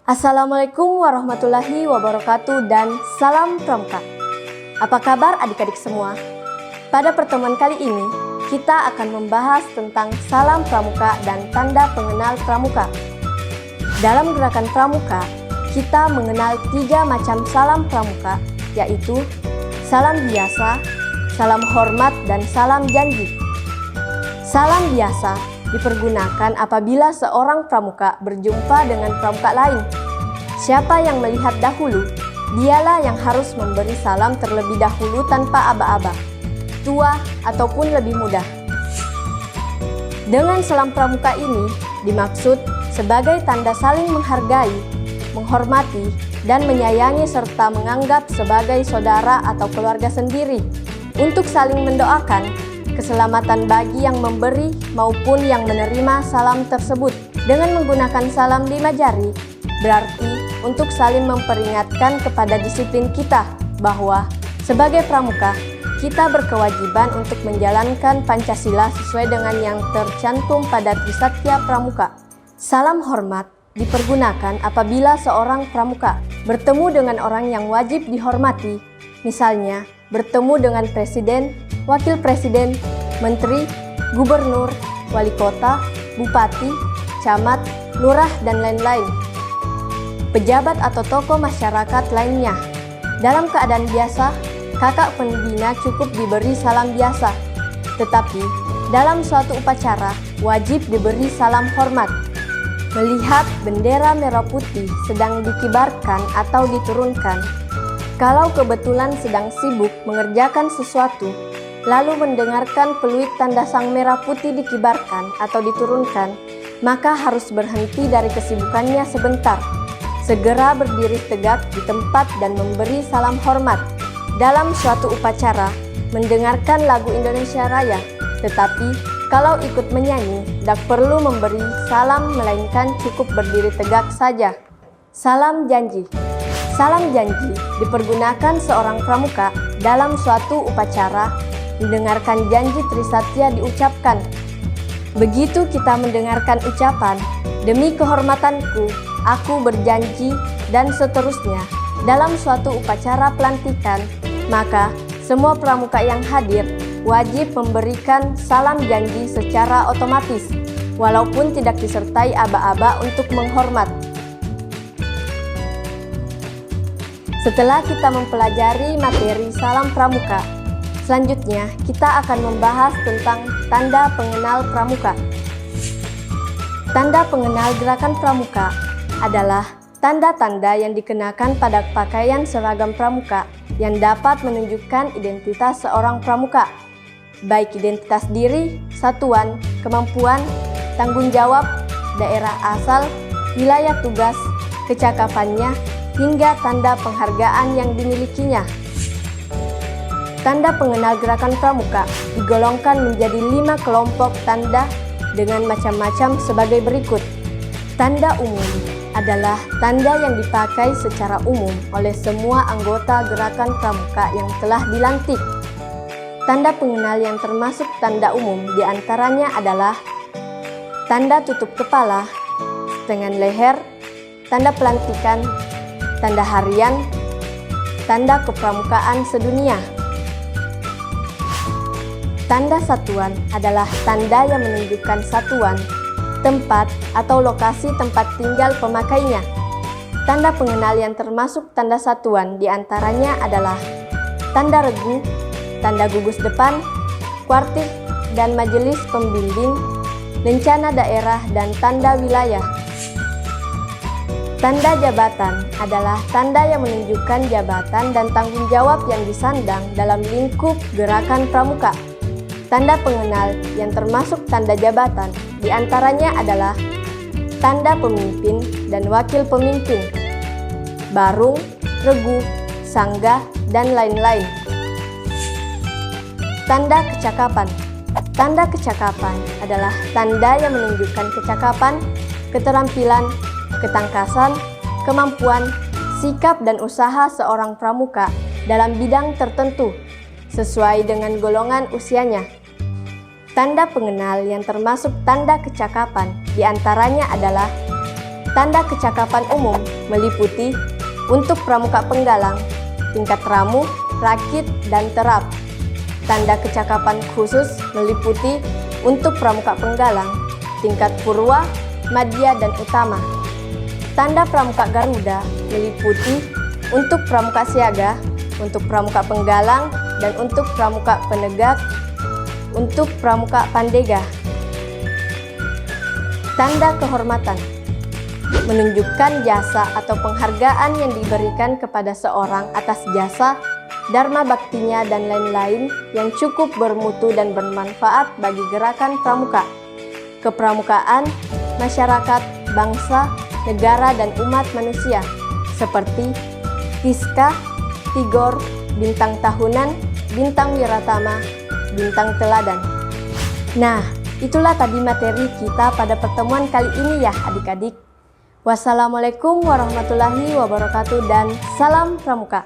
Assalamualaikum warahmatullahi wabarakatuh dan salam pramuka. Apa kabar adik-adik semua? Pada pertemuan kali ini, kita akan membahas tentang salam pramuka dan tanda pengenal pramuka. Dalam gerakan pramuka, kita mengenal 3 macam salam pramuka, yaitu salam biasa, salam hormat, dan salam janji. Salam biasa dipergunakan apabila seorang pramuka berjumpa dengan pramuka lain. Siapa yang melihat dahulu, dialah yang harus memberi salam terlebih dahulu tanpa aba-aba, tua ataupun lebih muda. Dengan salam pramuka ini dimaksud sebagai tanda saling menghargai, menghormati, dan menyayangi serta menganggap sebagai saudara atau keluarga sendiri untuk saling mendoakan keselamatan bagi yang memberi maupun yang menerima salam tersebut. Dengan menggunakan salam 5 jari, berarti untuk saling memperingatkan kepada disiplin kita bahwa sebagai pramuka, kita berkewajiban untuk menjalankan Pancasila sesuai dengan yang tercantum pada Trisatya Pramuka. Salam hormat dipergunakan apabila seorang pramuka bertemu dengan orang yang wajib dihormati, misalnya bertemu dengan presiden, wakil presiden, menteri, gubernur, wali kota, bupati, camat, lurah, dan lain-lain, pejabat atau tokoh masyarakat lainnya. Dalam keadaan biasa, kakak pembina cukup diberi salam biasa, tetapi dalam suatu upacara wajib diberi salam hormat. Melihat bendera merah putih sedang dikibarkan atau diturunkan, kalau kebetulan sedang sibuk mengerjakan sesuatu, lalu mendengarkan peluit tanda sang merah putih dikibarkan atau diturunkan, maka harus berhenti dari kesibukannya sebentar, segera berdiri tegak di tempat dan memberi salam hormat. Dalam suatu upacara, mendengarkan lagu Indonesia Raya, tetapi kalau ikut menyanyi, tidak perlu memberi salam melainkan cukup berdiri tegak saja. Salam janji. Salam janji dipergunakan seorang pramuka dalam suatu upacara mendengarkan janji Trisatya diucapkan. Begitu kita mendengarkan ucapan, demi kehormatanku, aku berjanji, dan seterusnya dalam suatu upacara pelantikan, maka semua pramuka yang hadir wajib memberikan salam janji secara otomatis, walaupun tidak disertai aba-aba untuk menghormat. Setelah kita mempelajari materi salam pramuka, selanjutnya kita akan membahas tentang tanda pengenal pramuka. Tanda pengenal gerakan pramuka adalah tanda-tanda yang dikenakan pada pakaian seragam pramuka yang dapat menunjukkan identitas seorang pramuka, baik identitas diri, satuan, kemampuan, tanggung jawab, daerah asal, wilayah tugas, kecakapannya, hingga tanda penghargaan yang dimilikinya. Tanda pengenal gerakan pramuka digolongkan menjadi 5 kelompok tanda dengan macam-macam sebagai berikut. Tanda umum adalah tanda yang dipakai secara umum oleh semua anggota gerakan pramuka yang telah dilantik. Tanda pengenal yang termasuk tanda umum diantaranya adalah tanda tutup kepala, setengah leher, tanda pelantikan, tanda harian, tanda kepramukaan sedunia. Tanda satuan adalah tanda yang menunjukkan satuan, tempat, atau lokasi tempat tinggal pemakainya. Tanda pengenal yang termasuk tanda satuan diantaranya adalah tanda regu, tanda gugus depan, kuartik dan majelis pembimbing, lencana daerah, dan tanda wilayah. Tanda jabatan adalah tanda yang menunjukkan jabatan dan tanggung jawab yang disandang dalam lingkup gerakan pramuka. Tanda pengenal yang termasuk tanda jabatan diantaranya adalah tanda pemimpin dan wakil pemimpin, barung, regu, sanggah, dan lain-lain. Tanda kecakapan. Tanda kecakapan adalah tanda yang menunjukkan kecakapan, keterampilan, ketangkasan, kemampuan, sikap, dan usaha seorang pramuka dalam bidang tertentu sesuai dengan golongan usianya. Tanda pengenal yang termasuk tanda kecakapan diantaranya adalah Tanda kecakapan umum meliputi untuk pramuka penggalang, tingkat ramu, rakit, dan terap. Tanda kecakapan khusus meliputi untuk pramuka penggalang, tingkat purwa, madya, dan utama. Tanda pramuka Garuda meliputi untuk pramuka siaga, untuk pramuka penggalang, dan untuk pramuka penegak, untuk pramuka pandega. Tanda kehormatan menunjukkan jasa atau penghargaan yang diberikan kepada seorang atas jasa, dharma baktinya, dan lain-lain yang cukup bermutu dan bermanfaat bagi gerakan pramuka, kepramukaan, masyarakat, bangsa, negara, dan umat manusia, seperti Tiska, Tigor, Bintang Tahunan, Bintang Wiratama, Bintang Teladan. Nah, itulah tadi materi kita pada pertemuan kali ini ya adik-adik. Wassalamualaikum warahmatullahi wabarakatuh dan salam pramuka.